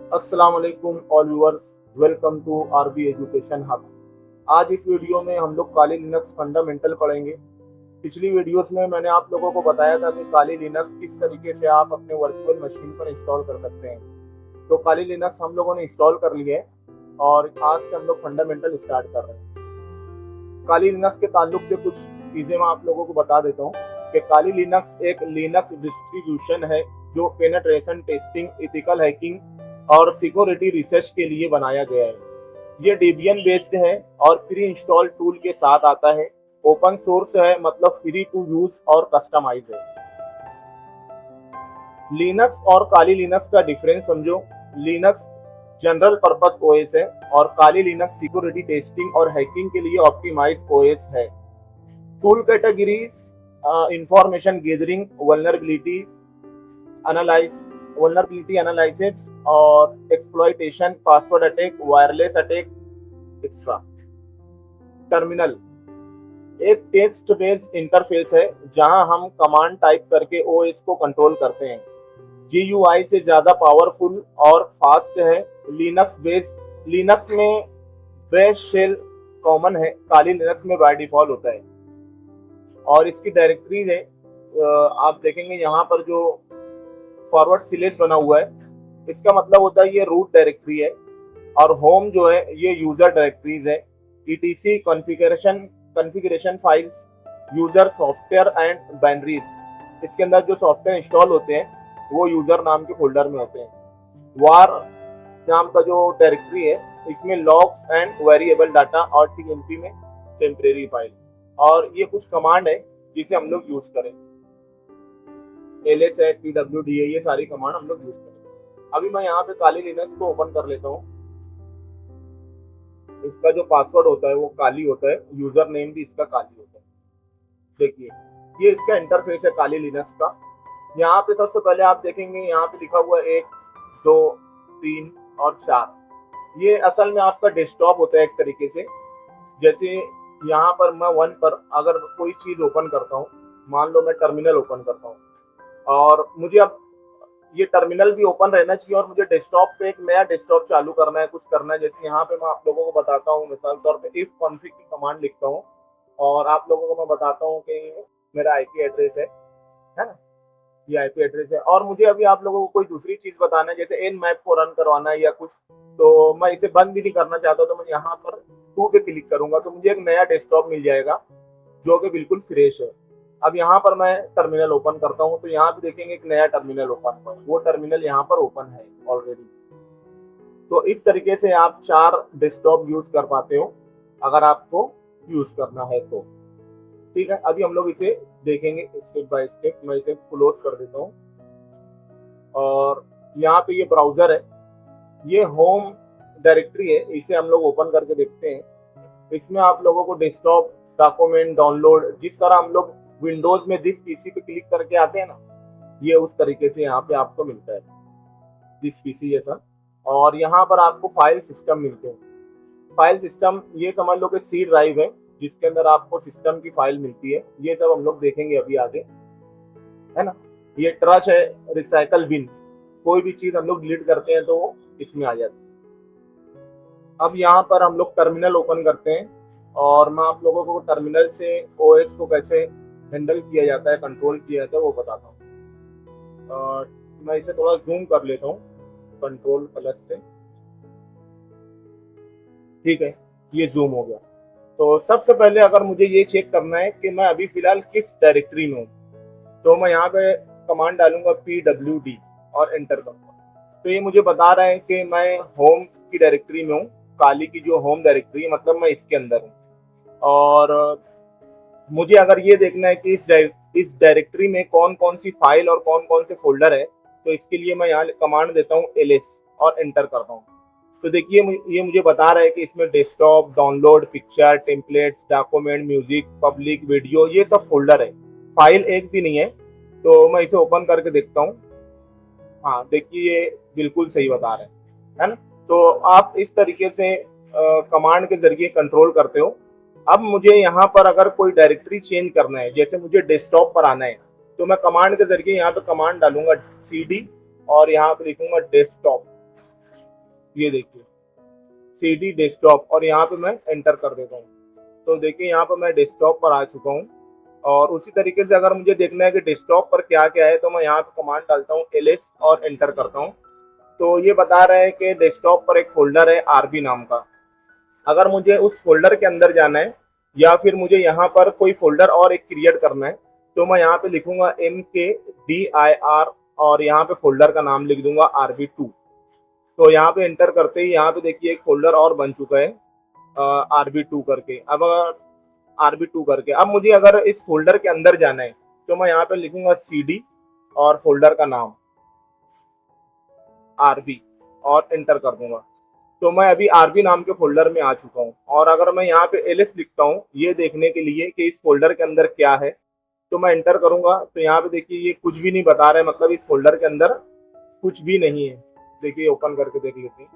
अस्सलाम वालेकुम all viewers, welcome to R B education hub. आज इस वीडियो में हम लोग काली लिनक्स फंडामेंटल पढ़ेंगे। पिछली वीडियोस में मैंने आप लोगों को बताया था कि काली लिनक्स किस तरीके से आप अपने वर्चुअल मशीन पर इंस्टॉल कर सकते हैं। तो काली लिनक्स हम लोगों ने इंस्टॉल कर ली है और आज से हम लोग फंडामेंटल स्टार्ट कर रहे हैं। काली लिनक्स के ताल्लुक से कुछ चीज़ें मैं आप लोगों को बता देता हूँ कि काली लिनक्स एक लिनक्स डिस्ट्रीब्यूशन है जो पेनेट्रेशन टेस्टिंग, इथिकल हैकिंग और सिक्योरिटी रिसर्च के लिए बनाया गया है। ये डेबियन बेस्ड है और प्री इंस्टॉल टूल के साथ आता है। ओपन सोर्स है, मतलब फ्री टू यूज और कस्टमाइज है। लिनक्स और काली लिनक्स का डिफरेंस समझो। लिनक्स जनरल पर्पस ओएस है और काली लिनक्स सिक्योरिटी टेस्टिंग और हैकिंग के लिए ऑप्टिमाइज ओएस है। Tool categories, information gathering, vulnerability analysis और exploitation, password attack, wireless attack extra. Terminal एक टेक्स्ट बेस्ड इंटरफेस है जहां हम कमांड टाइप करके ओएस को कंट्रोल करते हैं। जीयूआई से ज्यादा पावरफुल और फास्ट है। लिनक्स में बेस शेल कॉमन है, काली लिनक्स में बाय डिफॉल्ट होता है। और इसकी डायरेक्टरीज है, आप देखेंगे यहाँ पर जो फॉरवर्ड स्लैश बना हुआ है, इसका मतलब होता है ये रूट डायरेक्टरी है। और होम जो है ये यूजर डायरेक्टरीज है। Etc configuration files, user software and binaries, इसके अंदर जो सॉफ्टवेयर इंस्टॉल होते हैं वो यूजर नाम के फोल्डर में होते हैं। वार नाम का जो डायरेक्टरी है इसमें लॉग्स एंड वेरिएबल डाटा और टीएमपी में टेम्परेरी फाइल। और ये कुछ कमांड है जिसे हम लोग यूज करें। ls है, pwd है, ये सारी कमांड हम लोग यूज करें। अभी मैं यहाँ पे काली लिनक्स को ओपन कर लेता हूँ। इसका जो पासवर्ड होता है वो काली होता है, यूजर नेम भी इसका काली होता है। देखिए ये इसका इंटरफेस है काली लिनक्स का। यहाँ पे सबसे पहले आप देखेंगे यहाँ पे लिखा हुआ 1, 2, 3 और 4। ये असल में आपका डेस्कटॉप होता है एक तरीके से। जैसे यहाँ पर मैं 1 पर अगर कोई चीज ओपन करता हूँ, मान लो मैं टर्मिनल ओपन करता हूँ और मुझे अब ये टर्मिनल भी ओपन रहना चाहिए और मुझे डेस्कटॉप पे एक नया डेस्कटॉप चालू करना है, कुछ करना है। जैसे यहाँ पे मैं आप लोगों को बताता हूँ, मिसाल तौर पे इफ कॉन्फिग की कमांड लिखता हूँ और आप लोगों को मैं बताता हूँ कि मेरा आईपी एड्रेस है ना, ये आईपी एड्रेस है। और मुझे अभी आप लोगों को कोई दूसरी चीज बताना है, जैसे एन मैप को रन करवाना है या कुछ, तो मैं इसे बंद भी नहीं करना चाहता, तो मैं यहाँ पर 2 पे क्लिक करूंगा तो मुझे एक नया डेस्कटॉप मिल जाएगा जो कि बिल्कुल फ्रेश है। अब यहाँ पर मैं टर्मिनल ओपन करता हूँ तो यहाँ पे देखेंगे एक नया टर्मिनल ओपन हुआ है, वो टर्मिनल यहाँ पर ओपन है ऑलरेडी। तो इस तरीके से आप 4 डेस्कटॉप यूज कर पाते हो अगर आपको यूज करना है तो। ठीक है, अभी हम लोग इसे देखेंगे स्टेप बाय स्टेप। मैं इसे क्लोज कर देता हूँ और यहाँ पे ये ब्राउजर है, ये होम डायरेक्टरी है, इसे हम लोग ओपन करके देखते हैं। इसमें आप लोगों को डेस्कटॉप, डॉक्यूमेंट, डाउनलोड, जिस तरह हम लोग विंडोज में दिस पीसी पे क्लिक करके आते हैं ना, ये उस तरीके से यहाँ पे आपको मिलता है दिस पीसी जैसा। और यहाँ पर आपको फाइल सिस्टम मिलते हैं। फाइल सिस्टम ये समझ लो कि सी ड्राइव है जिसके अंदर आपको सिस्टम की फाइल मिलती है। ये सब हम लोग देखेंगे अभी आगे, है ना। ये ट्रश है, रिसाइकल बिन, कोई भी चीज हम लोग डिलीट करते हैं तो वो इसमें आ जाती है। अब यहाँ पर हम लोग टर्मिनल ओपन करते हैं और मैं आप लोगों को टर्मिनल से ओएस को कैसे हैंडल किया जाता है, कंट्रोल किया जाता है, वो बताता हूँ। मैं इसे थोड़ा जूम कर लेता हूँ कंट्रोल प्लस से। ठीक है, ये जूम हो गया। तो सबसे पहले अगर मुझे ये चेक करना है कि मैं अभी फिलहाल किस डायरेक्टरी में हूँ, तो मैं यहाँ पे कमांड डालूंगा pwd और एंटर करूंगा। तो ये मुझे बता रहा है कि मैं होम की डायरेक्टरी में हूँ, काली की जो होम डायरेक्टरी है, मतलब मैं इसके अंदर हूँ। और मुझे अगर ये देखना है कि इस डायरेक्टरी में कौन कौन सी फाइल और कौन कौन से फोल्डर है, तो इसके लिए मैं यहाँ कमांड देता हूँ ls और एंटर करता हूँ। तो देखिए ये मुझे बता रहा है कि इसमें desktop, download, picture, templates, document, music, public, video, ये सब फोल्डर है। फाइल एक भी नहीं है। तो मैं इसे ओपन करके देखता हूँ। हाँ देखिए ये बिल्कुल सही बता रहे हैं, है ना। तो आप इस तरीके से कमांड के जरिए कंट्रोल करते हो। अब मुझे यहाँ पर अगर कोई डायरेक्टरी चेंज करना है, जैसे मुझे डेस्कटॉप पर आना है, तो मैं कमांड के जरिए यहाँ पे कमांड डालूंगा cd और यहाँ पे लिखूंगा डेस्कटॉप। ये देखिए CD डेस्कटॉप, और यहाँ पे मैं एंटर कर देता हूँ। तो देखिए यहाँ पर मैं डेस्कटॉप पर आ चुका हूँ। और उसी तरीके से अगर मुझे देखना है कि डेस्कटॉप पर क्या क्या है, तो मैं यहाँ पे कमांड डालता हूँ ls और एंटर करता हूँ। तो ये बता रहा है कि डेस्कटॉप पर एक फोल्डर है RB नाम का। अगर मुझे उस फोल्डर के अंदर जाना है या फिर मुझे यहाँ पर कोई फोल्डर और एक क्रिएट करना है, तो मैं यहाँ पे लिखूंगा MKDIR और यहाँ पे फोल्डर का नाम लिख दूंगा RB2। तो यहाँ पे एंटर करते ही यहाँ पे देखिए एक फोल्डर और बन चुका है RB2 करके। अब RB2 करके अब मुझे अगर इस फोल्डर के अंदर जाना है, तो मैं यहाँ पे लिखूंगा CD और फोल्डर का नाम RB और एंटर कर दूंगा। तो मैं अभी RB नाम के फोल्डर में आ चुका हूँ। और अगर मैं यहाँ पे ls लिखता हूँ ये देखने के लिए कि इस फोल्डर के अंदर क्या है, तो मैं एंटर करूंगा। तो यहाँ पे देखिए ये कुछ भी नहीं बता रहा है, मतलब इस फोल्डर के अंदर कुछ भी नहीं है। देखिए ओपन करके देख लेते हैं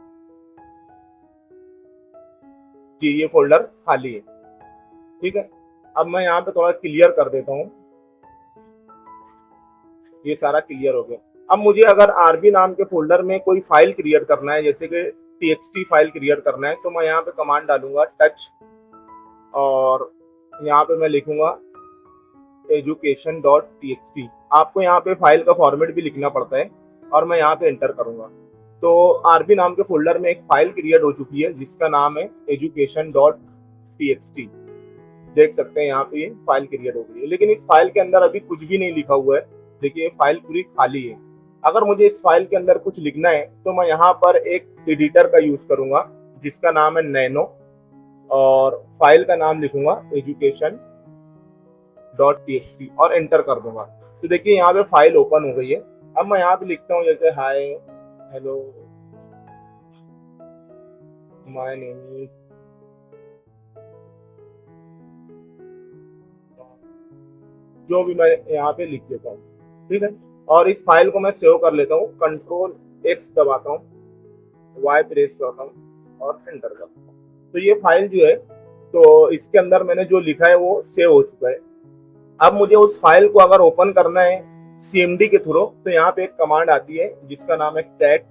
जी, ये फोल्डर खाली है। ठीक है, अब मैं यहाँ पे थोड़ा क्लियर कर देता हूँ। ये सारा क्लियर हो गया। अब मुझे अगर RB नाम के फोल्डर में कोई फाइल क्रिएट करना है, जैसे कि TXT फाइल क्रिएट करना है, तो मैं यहाँ पे कमांड डालूंगा टच और यहाँ पे मैं लिखूंगा education.txt। आपको यहाँ पे फाइल का फॉर्मेट भी लिखना पड़ता है और मैं यहाँ पे एंटर करूंगा। तो RB नाम के फोल्डर में एक फाइल क्रिएट हो चुकी है जिसका नाम है education.txt। देख सकते हैं यहाँ पे ये फाइल क्रिएट हो गई है, लेकिन इस फाइल के अंदर अभी कुछ भी नहीं लिखा हुआ है। देखिए फाइल पूरी खाली है। अगर मुझे इस फाइल के अंदर कुछ लिखना है, तो मैं यहाँ पर एक एडिटर का यूज करूंगा जिसका नाम है नैनो, और फाइल का नाम लिखूंगा education.txt और एंटर कर दूंगा। तो देखिए यहाँ पे फाइल ओपन हो गई है। अब मैं यहाँ पे लिखता हूँ जैसे hi hello my name is, जो भी मैं यहाँ पे लिख देता हूँ। ठीक है, और इस फाइल को मैं सेव कर लेता हूँ। Ctrl+X दबाता हूँ, Y प्रेस करता हूँ और एंटर करता हूँ। तो ये फाइल जो है, तो इसके अंदर मैंने जो लिखा है वो सेव हो चुका है। अब मुझे उस फाइल को अगर ओपन करना है CMD के थ्रू, तो यहाँ पे एक कमांड आती है जिसका नाम है cat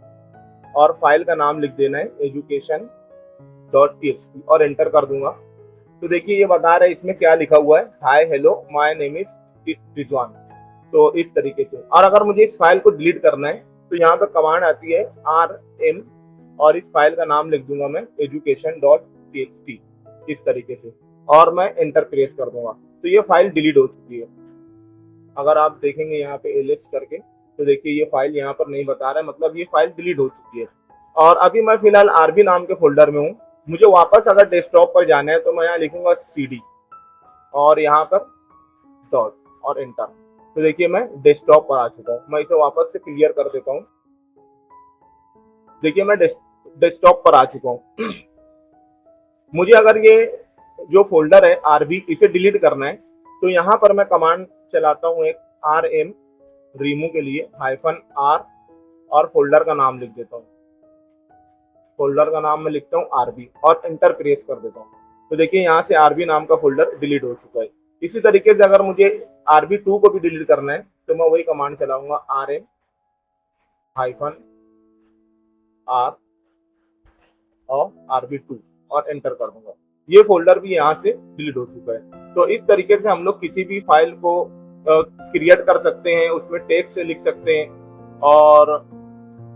और फाइल का नाम लिख देना है education.txt और एंटर कर दूंगा। तो देखिए ये बता रहा है इसमें क्या लिखा हुआ है, hi hello my name is Rizwan. तो इस तरीके से। और अगर मुझे इस फाइल को डिलीट करना है, तो यहाँ पे कमांड आती है rm और इस फाइल का नाम लिख दूंगा मैं education.txt इस तरीके से, और मैं एंटर प्रेस कर दूंगा। तो ये फाइल डिलीट हो चुकी है। अगर आप देखेंगे यहाँ पे ls करके, तो देखिए ये फाइल यहाँ पर नहीं बता रहा है, मतलब ये फाइल डिलीट हो चुकी है। और अभी मैं फिलहाल RB नाम के फोल्डर में हूँ। मुझे वापस अगर डेस्कटॉप पर जाना है, तो मैं यहाँ लिखूंगा CD और यहाँ पर डॉट और एंटर। तो देखिए मैं डेस्कटॉप पर आ चुका हूँ। मैं इसे वापस से क्लियर कर देता हूँ। देखिए मैं डेस्कटॉप पर आ चुका हूँ। मुझे अगर ये जो फोल्डर है RB, इसे डिलीट करना है, तो यहाँ पर मैं कमांड चलाता हूँ एक rm रिमूव के लिए -r और फोल्डर का नाम लिख देता हूँ। फोल्डर का नाम मैं लिखता हूँ RB और एंटर प्रेस कर देता हूँ। तो देखिए यहाँ से RB नाम का फोल्डर डिलीट हो चुका है। इसी तरीके से अगर मुझे RB2 को भी डिलीट करना है, तो मैं वही कमांड चलाऊंगा rm -r और RB2 और एंटर कर दूंगा। ये फोल्डर भी यहाँ से डिलीट हो चुका है। तो इस तरीके से हम लोग किसी भी फाइल को क्रिएट कर सकते हैं, उसमें टेक्स्ट लिख सकते हैं और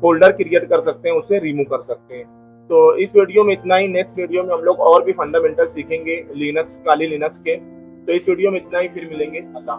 फोल्डर क्रिएट कर सकते हैं, उसे रिमूव कर सकते हैं। तो इस वीडियो में इतना ही। नेक्स्ट वीडियो में हम लोग और भी फंडामेंटल सीखेंगे लिनक्स, काली लिनक्स के। तो इस वीडियो में इतना ही, फिर मिलेंगे। अल्लाह।